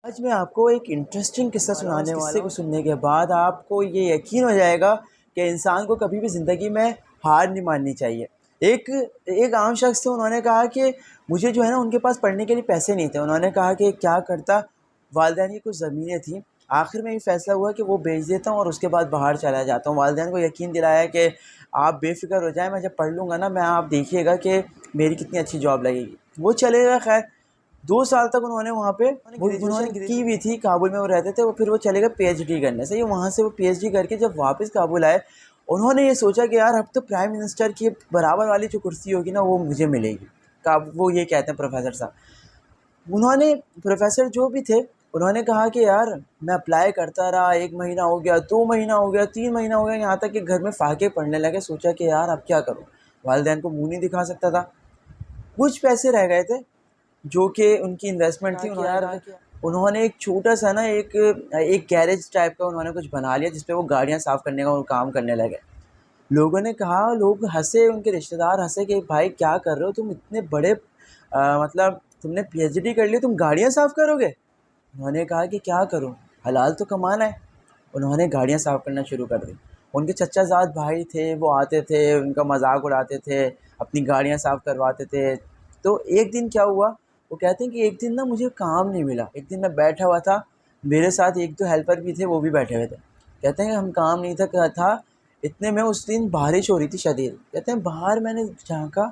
آج میں آپ کو ایک انٹرسٹنگ قصہ سنانے والا ہوں۔ قصے کو سننے کے بعد آپ کو یہ یقین ہو جائے گا کہ انسان کو کبھی بھی زندگی میں ہار نہیں ماننی چاہیے۔ ایک عام شخص تھے، انہوں نے کہا کہ مجھے جو ہے نا ان کے پاس پڑھنے کے لیے پیسے نہیں تھے۔ انہوں نے کہا کہ کیا کرتا، والدین کی کچھ زمینیں تھیں، آخر میں یہ فیصلہ ہوا کہ وہ بیچ دیتا ہوں اور اس کے بعد باہر چلا جاتا ہوں۔ والدین کو یقین دلایا کہ آپ بے فکر ہو جائیں، میں جب پڑھ لوں گا نا، میں آپ دیکھیے گا کہ میری کتنی اچھی جاب لگے گی۔ وہ چلے گئے، خیر 2 سال تک انہوں نے وہاں پہ گریجویشن کی بھی تھی، کابل میں وہ رہتے تھے۔ پھر وہ چلے گئے پی ایچ ڈی کرنے سے، وہاں سے وہ پی ایچ ڈی کر کے جب واپس کابل آئے، انہوں نے یہ سوچا کہ یار اب تو پرائم منسٹر کی برابر والی جو کرسی ہوگی نا وہ مجھے ملے گی۔ وہ یہ کہتے ہیں پروفیسر صاحب، انہوں نے پروفیسر جو بھی تھے انہوں نے کہا کہ یار میں اپلائی کرتا رہا، 1 مہینہ ہو گیا، 2 مہینہ ہو گیا، 3 مہینہ ہو گیا، یہاں تک کہ گھر میں فاقے پڑنے لگے۔ سوچا کہ یار اب کیا کروں، والدین کو منہ نہیں دکھا سکتا تھا۔ کچھ پیسے رہ گئے تھے جو کہ ان کی انویسٹمنٹ تھی۔ انہوں نے ایک چھوٹا سا نا ایک گیریج ٹائپ کا انہوں نے کچھ بنا لیا، جس پہ وہ گاڑیاں صاف کرنے کا کام کرنے لگے۔ لوگوں نے کہا، لوگ ہنسے، ان کے رشتہ دار ہنسے کہ بھائی کیا کر رہے ہو تم، اتنے بڑے مطلب تم نے پی ایچ ڈی کر لی، تم گاڑیاں صاف کرو گے؟ انہوں نے کہا کہ کیا کروں، حلال تو کمانا ہے۔ انہوں نے گاڑیاں صاف کرنا شروع کر دی۔ ان کے چچا زاد بھائی تھے، وہ آتے تھے، ان کا مذاق اڑاتے تھے، اپنی گاڑیاں صاف کرواتے تھے۔ تو ایک دن کیا ہوا، وہ کہتے ہیں کہ ایک دن نا مجھے کام نہیں ملا۔ ایک دن میں بیٹھا ہوا تھا، میرے ساتھ 1-2 ہیلپر بھی تھے، وہ بھی بیٹھے ہوئے تھے۔ کہتے ہیں کہ ہم کام نہیں تھا اتنے میں اس دن بارش ہو رہی تھی شدید۔ کہتے ہیں باہر میں نے جھانکا،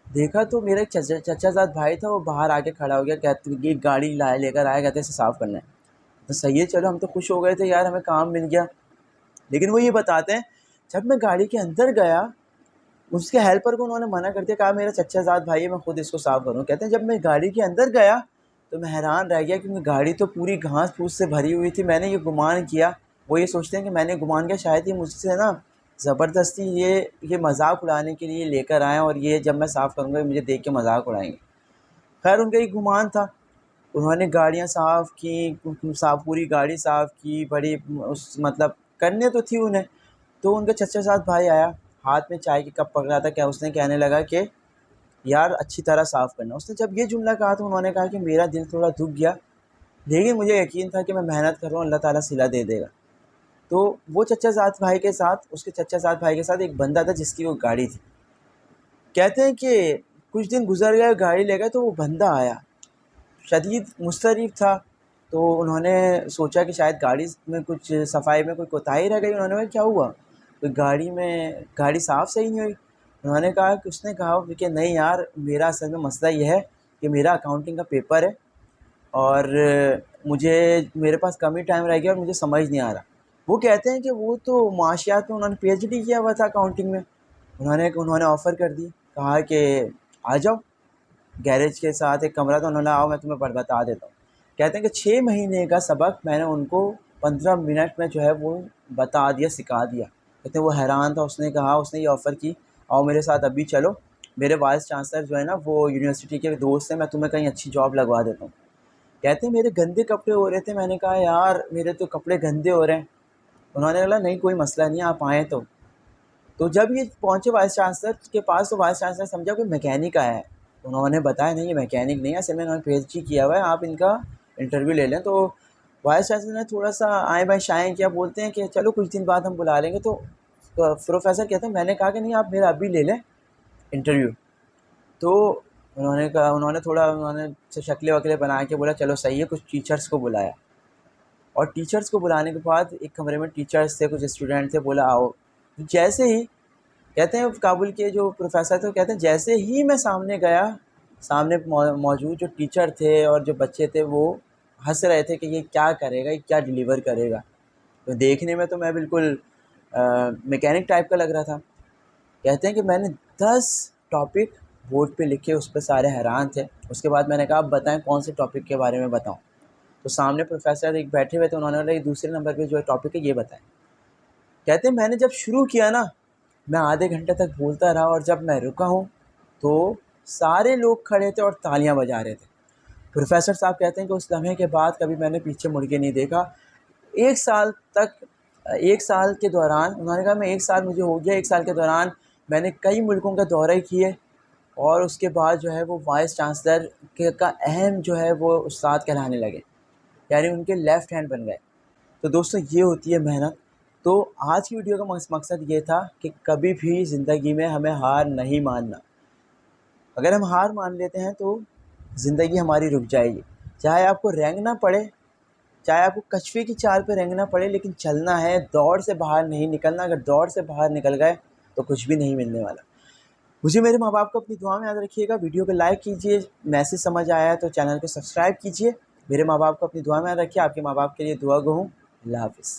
دیکھا تو میرا ایک چچا زاد بھائی تھا، وہ باہر آ کے کھڑا ہو گیا، کہتے ایک گاڑی لے کر آیا، کہتے ہیں اسے صاف کرنا ہے۔ تو صحیح ہے، چلو ہم تو خوش ہو گئے تھے یار ہمیں کام مل گیا۔ لیکن وہ یہ بتاتے ہیں جب میں گاڑی کے اندر گیا، اس کے ہیلپر کو انہوں نے منع کر دیا، کہا میرا چچا زاد بھائی ہے، میں خود اس کو صاف کروں۔ کہتے ہیں جب میں گاڑی کے اندر گیا تو میں حیران رہ گیا، کیونکہ گاڑی تو پوری گھاس پھوس سے بھری ہوئی تھی۔ میں نے یہ گمان کیا، وہ یہ سوچتے ہیں کہ میں نے گمان کیا شاید یہ مجھ سے نا زبردستی یہ مذاق اڑانے کے لیے لے کر آئیں، اور یہ جب میں صاف کروں گا مجھے دیکھ کے مذاق اڑائیں گے۔ خیر ان کا ایک گمان تھا۔ انہوں نے گاڑیاں صاف کی، پوری گاڑی صاف کی، بڑی مطلب کرنے تو تھی انہیں۔ تو ان کا چچا زاد بھائی آیا، ہاتھ میں چائے کی کپ پکڑا تھا، کیا اس نے کہنے لگا کہ یار اچھی طرح صاف کرنا۔ اس نے جب یہ جملہ کہا تو انہوں نے کہا کہ میرا دل تھوڑا دکھ گیا، لیکن مجھے یقین تھا کہ میں محنت کر رہا ہوں، اللہ تعالیٰ صلہ دے دے گا۔ تو وہ چچا زاد بھائی کے ساتھ، اس کے چچا زاد بھائی کے ساتھ ایک بندہ تھا جس کی وہ گاڑی تھی۔ کہتے ہیں کہ کچھ دن گزر گئے، گاڑی لے گئے، تو وہ بندہ آیا، شدید مستریب تھا۔ تو انہوں نے سوچا کہ شاید گاڑی میں کچھ صفائی میں کوئی کوتاہی رہ گئی۔ انہوں نے کہا کیا ہوا، کوئی گاڑی صاف صحیح نہیں ہوئی؟ انہوں نے کہا کہ اس نے کہا کہ نہیں یار، میرا اصل میں مسئلہ یہ ہے کہ میرا اکاؤنٹنگ کا پیپر ہے، اور میرے پاس کم ہی ٹائم رہ گیا اور مجھے سمجھ نہیں آ رہا۔ وہ کہتے ہیں کہ وہ تو معاشیات میں انہوں نے پی ایچ ڈی کیا ہوا تھا اکاؤنٹنگ میں۔ انہوں نے آفر کر دی، کہا کہ آ جاؤ، گیریج کے ساتھ ایک کمرہ تھا، انہوں نے آؤ میں تمہیں بتا دیتا ہوں۔ کہتے ہیں کہ 6 مہینے کا سبق میں نے ان کو 15 منٹ میں جو ہے وہ بتا دیا، سکھا دیا۔ کہتے ہیں وہ حیران تھا۔ اس نے کہا، اس نے یہ آفر کی، آؤ میرے ساتھ ابھی چلو، میرے وائس چانسلر جو ہے نا وہ یونیورسٹی کے دوست ہیں، میں تمہیں کہیں اچھی جاب لگوا دیتا ہوں۔ کہتے ہیں میرے گندے کپڑے ہو رہے تھے، میں نے کہا یار میرے تو کپڑے گندے ہو رہے ہیں۔ انہوں نے کہا نہیں کوئی مسئلہ نہیں، آپ آئیں۔ تو جب یہ پہنچے وائس چانسلر کے پاس تو وائس چانسلر سمجھا کوئی میکینک آیا ہے۔ انہوں نے بتایا نہیں یہ میکینک نہیں ہے، اصل میں انہوں نے پی ایچ ڈی کیا ہوا ہے، آپ ان کا انٹرویو لے لیں۔ تو وائس چانسلر نے تھوڑا سا آئیں بائیں شائیں کیا، بولتے ہیں کہ چلو کچھ دن بعد ہم بلا لیں گے۔ تو پروفیسر کہتے ہیں میں نے کہا کہ نہیں آپ میرا ابھی لے لیں انٹرویو۔ تو انہوں نے شکلیں وکلیں بنا کے بولا چلو صحیح ہے، کچھ ٹیچرس کو بلایا، اور ٹیچرس کو بلانے کے بعد ایک کمرے میں ٹیچرس تھے، کچھ اسٹوڈنٹ تھے، بولا آؤ۔ جیسے ہی کہتے ہیں کابل کے جو پروفیسر تھے، کہتے ہیں جیسے ہی میں سامنے گیا، سامنے موجود جو ٹیچر تھے اور جو بچے تھے وہ ہنس رہے تھے کہ یہ کیا کرے گا، یہ کیا ڈیلیور کرے گا۔ تو دیکھنے میں تو میں بالکل میکینک ٹائپ کا لگ رہا تھا۔ کہتے ہیں کہ میں نے 10 ٹاپک بورڈ پہ لکھے، اس پہ سارے حیران تھے۔ اس کے بعد میں نے کہا آپ بتائیں کون سے ٹاپک کے بارے میں بتاؤں۔ تو سامنے پروفیسر ایک بیٹھے ہوئے تھے، انہوں نے بولا یہ دوسرے نمبر پہ جو ٹاپک ہے یہ بتائیں۔ کہتے ہیں میں نے جب شروع کیا نا، میں آدھے گھنٹے تک بولتا رہا، اور جب میں رکا ہوں تو سارے لوگ کھڑے تھے اور تالیاں بجا رہے تھے۔ پروفیسر صاحب کہتے ہیں کہ اس لمحے کے بعد کبھی میں نے پیچھے مڑ کے نہیں دیکھا۔ 1 سال کے دوران، انہوں نے کہا میں 1 سال مجھے ہو گیا، 1 سال کے دوران میں نے کئی ملکوں کا دورہ کیے، اور اس کے بعد جو ہے وہ وائس چانسلر کا اہم جو ہے وہ استاد کہلانے لگے۔ یعنی ان کے لیفٹ ہینڈ بن گئے۔ تو دوستوں یہ ہوتی ہے محنت۔ تو آج کی ویڈیو کا مقصد یہ تھا کہ کبھی بھی زندگی میں ہمیں ہار نہیں ماننا۔ اگر ہم ہار مان لیتے ہیں تو زندگی ہماری رک جائے گی، چاہے آپ کو رینگنا پڑے، چاہے آپ کو کچھوے کی چال پہ رینگنا پڑے، لیکن چلنا ہے، دوڑ سے باہر نہیں نکلنا۔ اگر دوڑ سے باہر نکل گئے تو کچھ بھی نہیں ملنے والا۔ مجھے میرے ماں باپ کو اپنی دعا میں یاد رکھیے گا، ویڈیو کو لائک کیجیے، میسیج سمجھ آیا ہے تو چینل کو سبسکرائب کیجیے، میرے ماں باپ کو اپنی دعا میں یاد رکھیے، آپ کے ماں باپ کے لیے دعا گو ہوں۔ اللہ حافظ۔